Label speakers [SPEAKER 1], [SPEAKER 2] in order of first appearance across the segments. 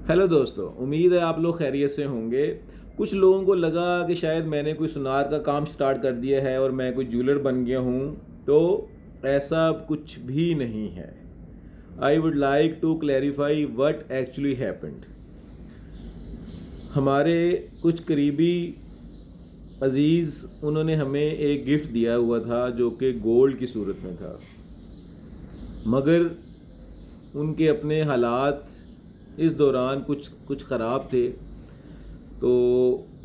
[SPEAKER 1] Hello दोस्तों, उम्मीद है आप लोग खैरियत से होंगे। कुछ लोगों को लगा कि शायद मैंने कोई सुनार का काम स्टार्ट कर दिया है और मैं कोई ज्वेलर बन गया हूँ। तो ऐसा कुछ भी नहीं है। I would like to clarify what actually happened. हमारे कुछ करीबी अजीज़, उन्होंने हमें एक गिफ्ट दिया हुआ था जो कि गोल्ड की सूरत में था, मगर उनके अपने हालात इस दौरान कुछ कुछ ख़राब थे। तो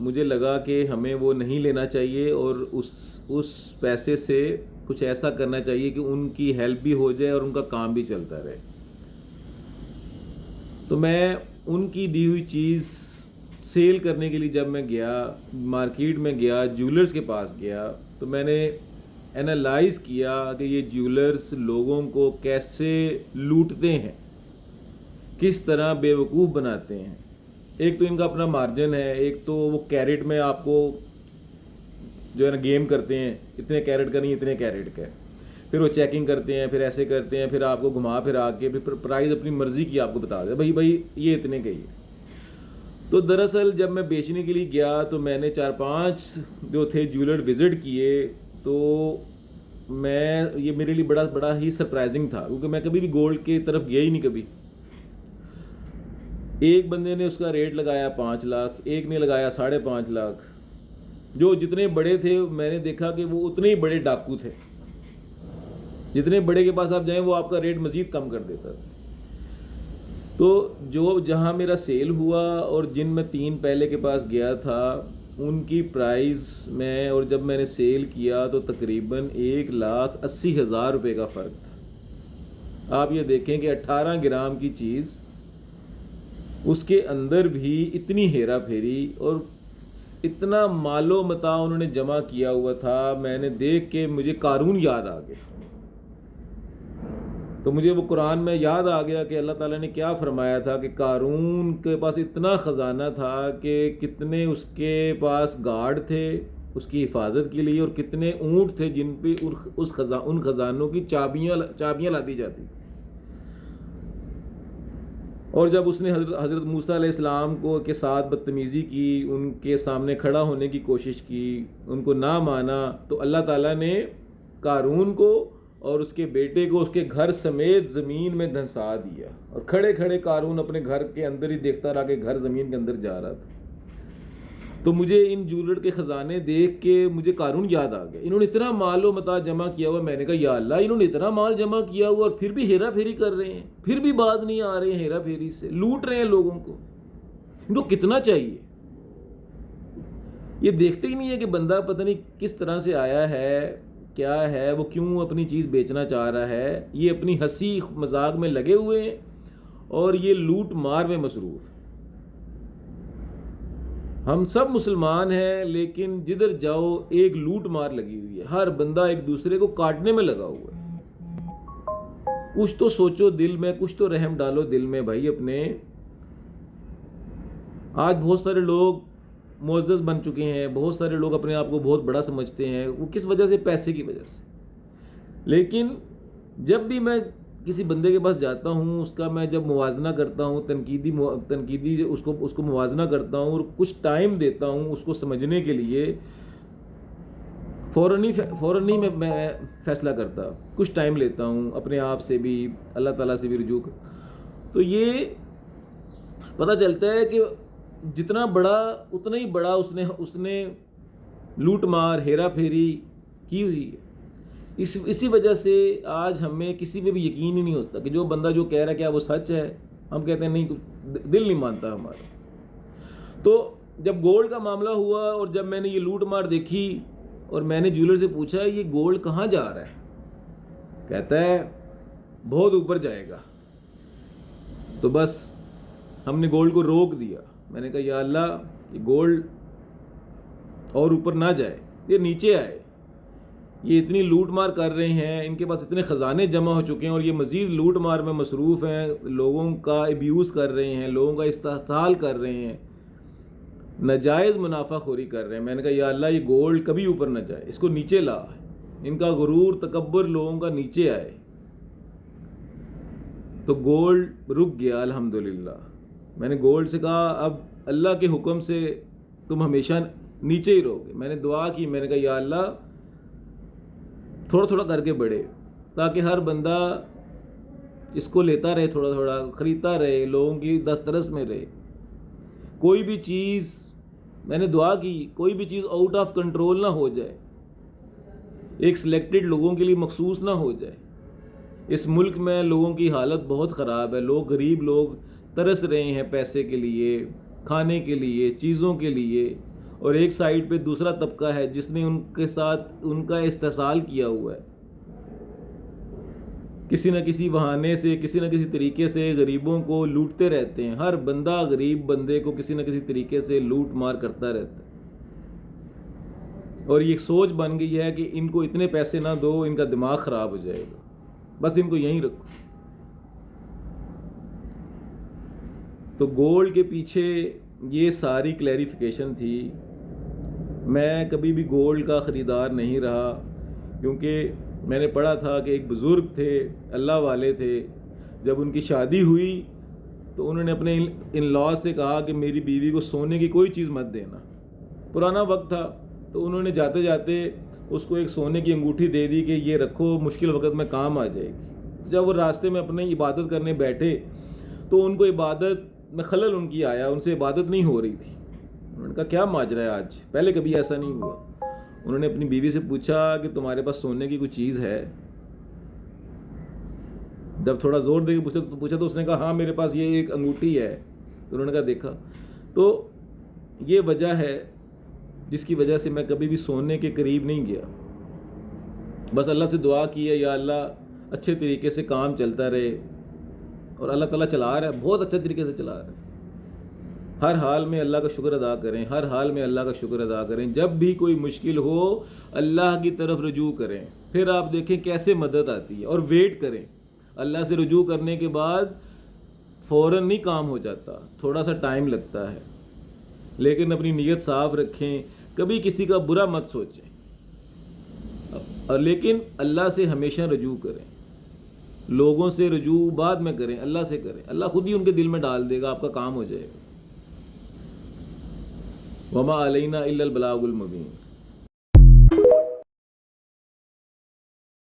[SPEAKER 1] मुझे लगा कि हमें वो नहीं लेना चाहिए और उस पैसे से कुछ ऐसा करना चाहिए कि उनकी हेल्प भी हो जाए और उनका काम भी चलता रहे। तो मैं उनकी दी हुई चीज़ सेल करने के लिए जब मैं गया, मार्केट में गया, ज्वेलर्स के पास गया, तो मैंने एनालाइज़ किया कि ये ज्वेलर्स लोगों को कैसे लूटते हैं, किस तरह बेवकूफ़ बनाते हैं। एक तो इनका अपना मार्जिन है, एक तो वो कैरेट में आपको जो है ना गेम करते हैं, इतने कैरेट का नहीं इतने कैरेट का है। फिर वो चेकिंग करते हैं, फिर ऐसे करते हैं, फिर आपको घुमा फिरा के फिर प्राइस अपनी मर्ज़ी की आपको बता दे, भाई ये इतने का ही है। तो दरअसल जब मैं बेचने के लिए गया तो मैंने 4-5 जो थे ज्वेलर विज़िट किए। तो ये मेरे लिए बड़ा बड़ा ही सरप्राइजिंग था, क्योंकि मैं कभी भी गोल्ड की तरफ गया ही नहीं कभी। एक बंदे ने उसका रेट लगाया 5 लाख, एक ने लगाया 5.5 लाख। जो जितने बड़े थे मैंने देखा कि वो उतने ही बड़े डाकू थे। जितने बड़े के पास आप जाएं वो आपका रेट मज़ीद कम कर देता था। तो जो जहां मेरा सेल हुआ और जिन मैं 3 पहले के पास गया था, उनकी प्राइस में और जब मैंने सेल किया तो तकरीबन 1,80,000 रुपये का फ़र्क था। आप ये देखें कि 18 ग्राम की चीज़, उसके अंदर भी इतनी हेरा फेरी और इतना मालो मता उन्होंने जमा किया हुआ था। मैंने देख के मुझे कारून याद आ गया। तो मुझे वो कुरान में याद आ गया कि अल्लाह ताला ने क्या फरमाया था कि कारून के पास इतना ख़जाना था कि कितने उसके पास गार्ड थे उसकी हिफाजत के लिए, और कितने ऊँट थे जिन पे उन ख़जानों की चाबियाँ लादी जाती थी। और जब उसने हज़रत मूसा अलैहिस्सलाम को के साथ बदतमीज़ी की, उनके सामने खड़ा होने की कोशिश की, उनको ना माना, तो अल्लाह ताला ने कारून को और उसके बेटे को उसके घर समेत ज़मीन में धंसा दिया। और खड़े खड़े कारून अपने घर के अंदर ही देखता रहा कि घर ज़मीन के अंदर जा रहा था। तो मुझे इन ज्वेलर के ख़जाने देख के मुझे कारून याद आ गया। इन्होंने इतना माल व मता जमा किया हुआ। मैंने कहा या अल्लाह, इन्होंने इतना माल जमा किया हुआ और फिर भी हेरा फेरी कर रहे हैं, फिर भी बाज नहीं आ रहे हैं, हेरा फेरी से लूट रहे हैं लोगों को। इनको कितना चाहिए? ये देखते ही नहीं है कि बंदा पता नहीं किस तरह से आया है, क्या है, वो क्यों अपनी चीज़ बेचना चाह रहा है। ये अपनी हंसी मजाक में लगे हुए हैं और ये लूट मार में मसरूफ़। हम सब मुसलमान हैं, लेकिन जिधर जाओ एक लूट मार लगी हुई है। हर बंदा एक दूसरे को काटने में लगा हुआ है। कुछ तो सोचो दिल में, कुछ तो रहम डालो दिल में भाई अपने। आज बहुत सारे लोग मुअज़्ज़ज़ बन चुके हैं, बहुत सारे लोग अपने आप को बहुत बड़ा समझते हैं। वो किस वजह से? पैसे की वजह से। लेकिन जब भी मैं किसी बंदे के पास जाता हूँ, उसका मैं जब मुवाजना करता हूँ, तनकीदी उसको मुवाजना करता हूँ और कुछ टाइम देता हूँ उसको समझने के लिए, फ़ौरन ही मैं फ़ैसला करता, कुछ टाइम लेता हूँ अपने आप से भी, अल्लाह ताला से भी रुजू। तो ये पता चलता है कि जितना बड़ा उतना ही बड़ा उसने लूट मार हेरा फेरी की हुई है। इसी वजह से आज हमें किसी पे भी यकीन ही नहीं होता कि जो बंदा जो कह रहा है क्या वो सच है। हम कहते हैं नहीं, दिल नहीं मानता हमारा। तो जब गोल्ड का मामला हुआ और जब मैंने ये लूट मार देखी और मैंने ज्वेलर से पूछा ये गोल्ड कहाँ जा रहा है, कहता है बहुत ऊपर जाएगा। तो बस हमने गोल्ड को रोक दिया। मैंने कहा या अल्लाह, ये गोल्ड और ऊपर ना जाए, ये नीचे आए। ये इतनी लूट मार कर रहे हैं, इनके पास इतने ख़जाने जमा हो चुके हैं और ये मज़ीद लूट मार में मसरूफ़ हैं। लोगों का अब्यूज़ कर रहे हैं, लोगों का इस्तेहसाल कर रहे हैं, नाजायज़ मुनाफाखोरी कर रहे हैं। मैंने कहा या अल्लाह, ये गोल्ड कभी ऊपर ना जाए, इसको नीचे ला। इनका गुरूर तकब्बुर लोगों का नीचे आए। तो गोल्ड रुक गया अल्हम्दुलिल्लाह। میں نے گولڈ سے کہا اب اللہ کے حکم سے تم ہمیشہ نیچے ہی رہو گے. میں نے دعا کی, میں نے کہا یا اللہ تھوڑا تھوڑا کر کے بڑھے, تاکہ ہر بندہ اس کو لیتا رہے, تھوڑا تھوڑا خریدتا رہے, لوگوں کی دسترس میں رہے. کوئی بھی چیز, میں نے دعا کی, کوئی بھی چیز آؤٹ آف کنٹرول نہ ہو جائے, ایک سلیکٹڈ لوگوں کے لیے مخصوص نہ ہو جائے. اس ملک میں لوگوں کی حالت بہت خراب ہے. لوگ, غریب لوگ ترس رہے ہیں پیسے کے لیے, کھانے کے لیے, چیزوں کے لیے, اور ایک سائیڈ پہ دوسرا طبقہ ہے جس نے ان کے ساتھ ان کا استحصال کیا ہوا ہے. کسی نہ کسی بہانے سے, کسی نہ کسی طریقے سے غریبوں کو لوٹتے رہتے ہیں. ہر بندہ غریب بندے کو کسی نہ کسی طریقے سے لوٹ مار کرتا رہتا ہے. اور یہ سوچ بن گئی ہے کہ ان کو اتنے پیسے نہ دو, ان کا دماغ خراب ہو جائے گا, بس ان کو یہیں رکھو. تو گولڈ کے پیچھے یہ ساری کلیریفیکیشن تھی. میں کبھی بھی گولڈ کا خریدار نہیں رہا, کیونکہ میں نے پڑھا تھا کہ ایک بزرگ تھے, اللہ والے تھے, جب ان کی شادی ہوئی تو انہوں نے اپنے ان لاء سے کہا کہ میری بیوی کو سونے کی کوئی چیز مت دینا. پرانا وقت تھا, تو انہوں نے جاتے جاتے اس کو ایک سونے کی انگوٹھی دے دی کہ یہ رکھو, مشکل وقت میں کام آ جائے گی. جب وہ راستے میں اپنے عبادت کرنے بیٹھے تو ان کو عبادت میں خلل ان کی آیا, ان سے عبادت نہیں ہو رہی تھی. انہوں نے کہا کیا ماجرا ہے آج, پہلے کبھی ایسا نہیں ہوا. انہوں نے اپنی بیوی سے پوچھا کہ تمہارے پاس سونے کی کوئی چیز ہے؟ جب تھوڑا زور دے کے پوچھا تو اس نے کہا ہاں میرے پاس یہ ایک انگوٹھی ہے. تو انہوں نے کہا دیکھا. تو یہ وجہ ہے جس کی وجہ سے میں کبھی بھی سونے کے قریب نہیں گیا. بس اللہ سے دعا کی ہے یا اللہ اچھے طریقے سے کام چلتا رہے, اور اللہ تعالیٰ چلا رہا ہے, بہت اچھے طریقے سے چلا رہا ہے. ہر حال میں اللہ کا شکر ادا کریں, ہر حال میں اللہ کا شکر ادا کریں. جب بھی کوئی مشکل ہو اللہ کی طرف رجوع کریں, پھر آپ دیکھیں کیسے مدد آتی ہے. اور ویٹ کریں, اللہ سے رجوع کرنے کے بعد فوراً نہیں کام ہو جاتا, تھوڑا سا ٹائم لگتا ہے. لیکن اپنی نیت صاف رکھیں, کبھی کسی کا برا مت سوچیں, اور لیکن اللہ سے ہمیشہ رجوع کریں. لوگوں سے رجوع بعد میں کریں, اللہ سے کریں. اللہ خود ہی ان کے دل میں ڈال دے گا, آپ کا کام ہو جائے گا. وما علینا الا البلاغ المبین.